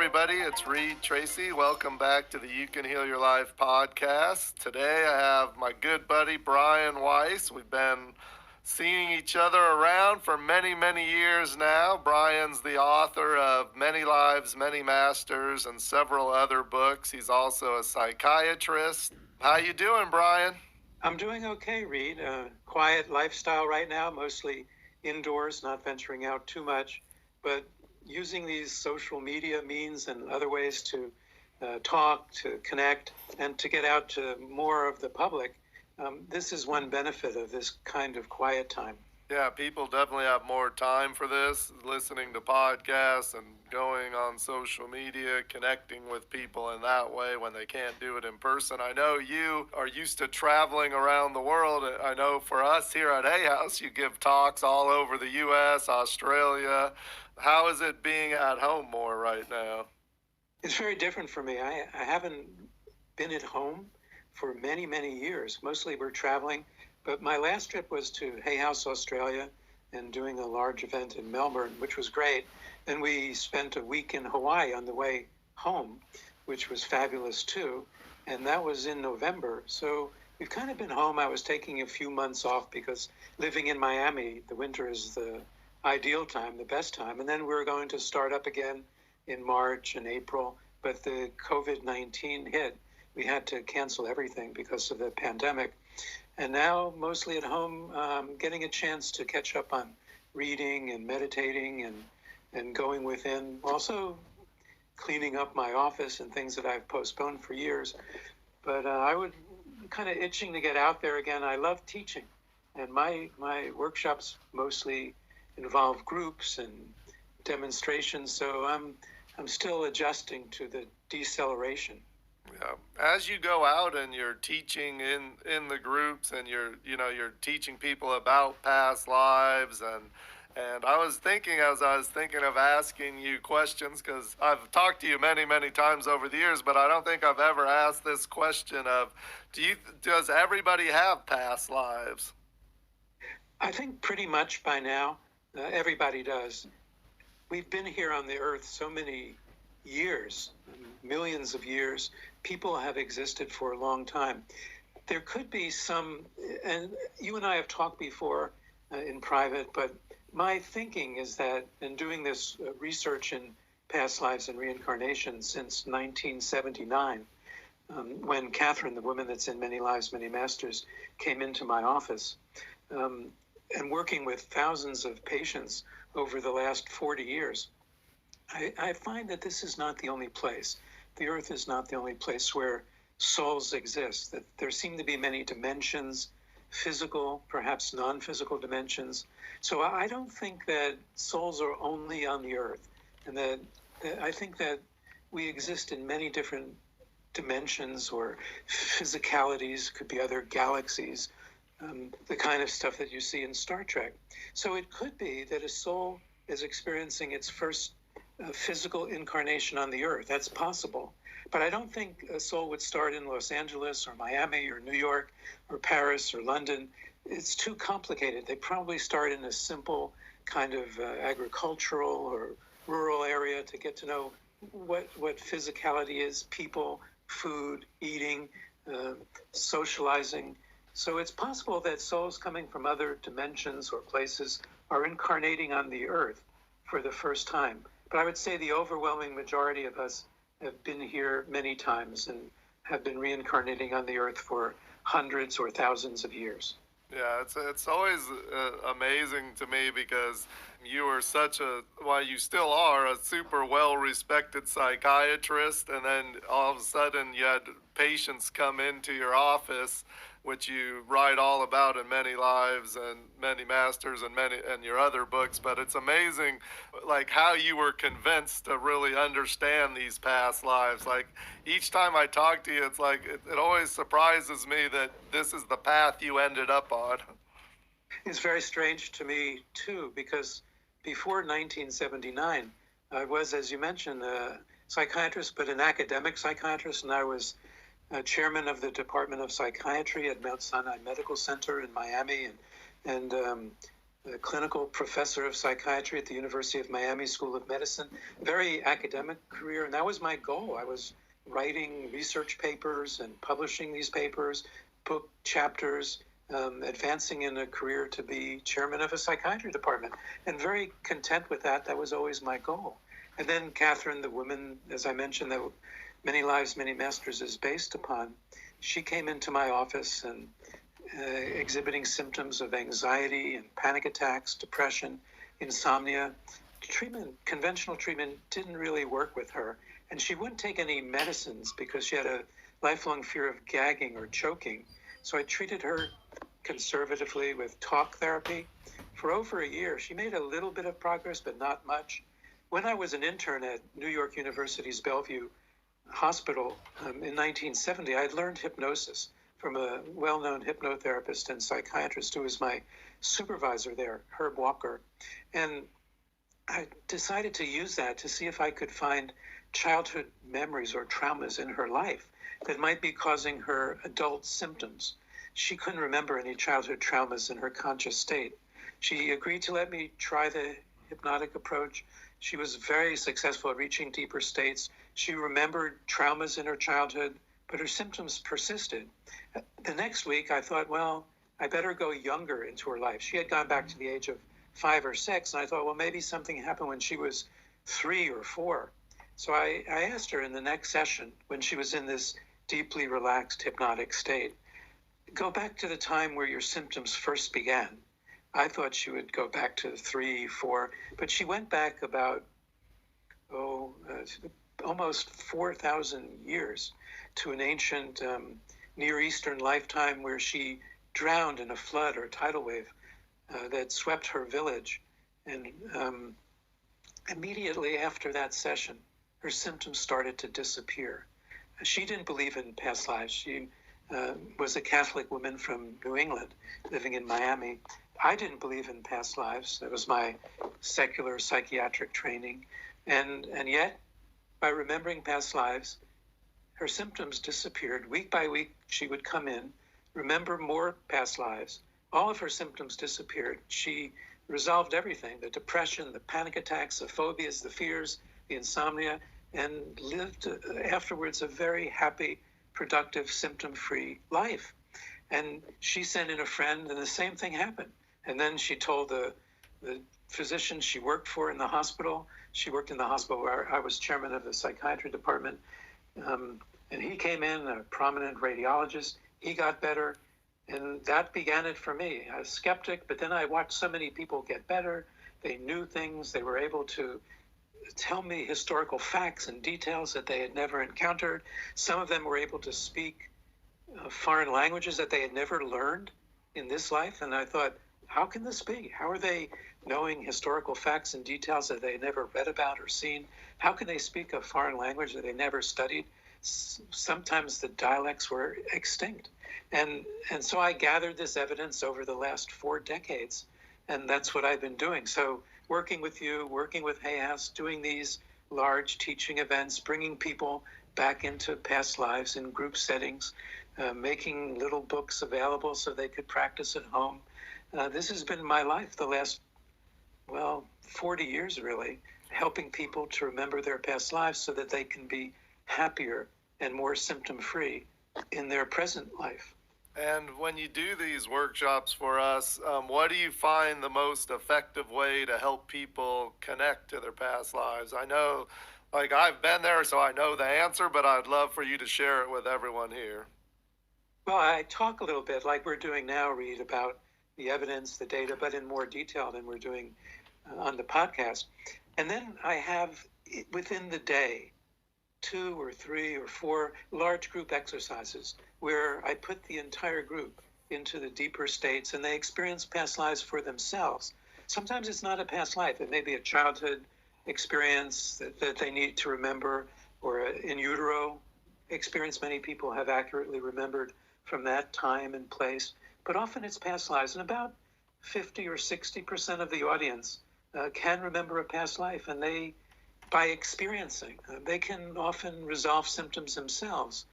everybody. It's Reed Tracy. Welcome back to the You Can Heal Your Life podcast. Today I have my good buddy Brian Weiss. We've been seeing each other around for many, many years now. Brian's the author of Many Lives, Many Masters, and several other books. He's also a psychiatrist. How you doing, Brian? I'm doing okay, Reed. Quiet lifestyle right now, mostly indoors, not venturing out too much, but using these social media means and other ways to talk, to connect, and to get out to more of the public. This is one benefit of this kind of quiet time. Yeah, people definitely have more time for this, listening to podcasts and going on social media, connecting with people in that way when they can't do it in person. I know you are used to traveling around the world. I know for us here at Hay House, you give talks all over the U.S., Australia. How is it being at home more right now? It's very different for me. I haven't been at home for many, many years. Mostly we're traveling. But my last trip was to Hay House, Australia, and doing a large event in Melbourne, which was great. Then we spent a week in Hawaii on the way home, which was fabulous too. And that was in November. So we've kind of been home. I was taking a few months off because living in Miami, the winter is the ideal time, the best time. And then we're going to start up again in March and April. But the COVID-19 hit. We had to cancel everything because of the pandemic. And now mostly at home, getting a chance to catch up on reading and meditating and going within. Also cleaning up my office and things that I've postponed for years. But I would kind of itching to get out there again. I love teaching. And my workshops mostly involve groups and demonstrations. So I'm still adjusting to the deceleration. Yeah. As you go out and you're teaching in the groups and you're teaching people about past lives and I was thinking as I was thinking of asking you questions, because I've talked to you many, many times over the years, but I don't think I've ever asked this question of, does everybody have past lives? I think pretty much by now, everybody does. We've been here on the earth so many years, millions of years. People have existed for a long time. There could be some, and you and I have talked before in private, but my thinking is that in doing this research in past lives and reincarnation since 1979, when Catherine, the woman that's in Many Lives, Many Masters, came into my office, and working with thousands of patients over the last 40 years, I find that this is not the only place. The earth is not the only place where souls exist, that there seem to be many dimensions, physical, perhaps non-physical dimensions. So I don't think that souls are only on the earth, and that I think that we exist in many different dimensions or physicalities, could be other galaxies, the kind of stuff that you see in Star Trek. So it could be that a soul is experiencing its first physical incarnation on the earth. That's possible. But I don't think a soul would start in Los Angeles or Miami or New York or Paris or London. It's too complicated. They probably start in a simple kind of agricultural or rural area to get to know what physicality is, people, food, eating, socializing. So it's possible that souls coming from other dimensions or places are incarnating on the earth for the first time. But I would say the overwhelming majority of us have been here many times and have been reincarnating on the earth for hundreds or thousands of years. Yeah, it's always amazing to me because you are you still are a super well-respected psychiatrist, and then all of a sudden you had patients come into your office, which you write all about in Many Lives and Many Masters and your other books. But it's amazing, like, how you were convinced to really understand these past lives. Like, each time I talk to you, it's like it always surprises me that this is the path you ended up on. It's very strange to me too, because before 1979, I was, as you mentioned, a psychiatrist, but an academic psychiatrist, and I was chairman of the Department of Psychiatry at Mount Sinai Medical Center in Miami, and a clinical professor of psychiatry at the University of Miami School of Medicine, very academic career, and that was my goal. I was writing research papers and publishing these papers, book chapters, advancing in a career to be chairman of a psychiatry department, and very content with that. That was always my goal. And then Catherine, the woman, as I mentioned, that Many Lives, Many Masters is based upon, she came into my office and exhibiting symptoms of anxiety and panic attacks, depression, insomnia. Conventional treatment didn't really work with her. And she wouldn't take any medicines because she had a lifelong fear of gagging or choking. So I treated her conservatively with talk therapy for over a year. She made a little bit of progress, but not much. When I was an intern at New York University's Bellevue Hospital in 1970, I had learned hypnosis from a well-known hypnotherapist and psychiatrist who was my supervisor there, Herb Walker. And I decided to use that to see if I could find childhood memories or traumas in her life that might be causing her adult symptoms. She couldn't remember any childhood traumas in her conscious state. She agreed to let me try the hypnotic approach. She was very successful at reaching deeper states. She remembered traumas in her childhood, but her symptoms persisted. The next week, I thought, well, I better go younger into her life. She had gone back to the age of 5 or 6, and I thought, well, maybe something happened when she was 3 or 4. So I asked her in the next session, when she was in this deeply relaxed hypnotic state, go back to the time where your symptoms first began. I thought she would go back to 3, 4, but she went back about, almost 4,000 years to an ancient Near Eastern lifetime where she drowned in a flood or tidal wave that swept her village. And immediately after that session, her symptoms started to disappear. She didn't believe in past lives. She was a Catholic woman from New England living in Miami. I didn't believe in past lives. That was my secular psychiatric training. And yet, by remembering past lives, her symptoms disappeared. Week by week, she would come in, remember more past lives. All of her symptoms disappeared. She resolved everything, the depression, the panic attacks, the phobias, the fears, the insomnia, and lived afterwards a very happy, productive, symptom-free life. And she sent in a friend, and the same thing happened. And then she told the physician she worked for in the hospital. She worked in the hospital where I was chairman of the psychiatry department. And he came in, a prominent radiologist. He got better. And that began it for me. I was skeptic, but then I watched so many people get better. They knew things. They were able to tell me historical facts and details that they had never encountered. Some of them were able to speak foreign languages that they had never learned in this life. And I thought, how can this be? How are they knowing historical facts and details that they had never read about or seen? How can they speak a foreign language that they never studied? Sometimes the dialects were extinct. And so I gathered this evidence over the last 4 decades, and that's what I've been doing. So working with you, working with Hayhouse, doing these large teaching events, bringing people back into past lives in group settings, making little books available so they could practice at home. This has been my life the last, 40 years really, helping people to remember their past lives so that they can be happier and more symptom-free in their present life. And when you do these workshops for us, what do you find the most effective way to help people connect to their past lives? I know, I've been there, so I know the answer, but I'd love for you to share it with everyone here. Well, I talk a little bit like we're doing now, Reed, about the evidence, the data, but in more detail than we're doing on the podcast. And then I have, within the day, 2 or 3 or 4 large group exercises where I put the entire group into the deeper states and they experience past lives for themselves. Sometimes it's not a past life. It may be a childhood experience that they need to remember, or an in utero experience many people have accurately remembered from that time and place. But often it's past lives, and about 50 or 60% of the audience can remember a past life, and by experiencing, they can often resolve symptoms themselves.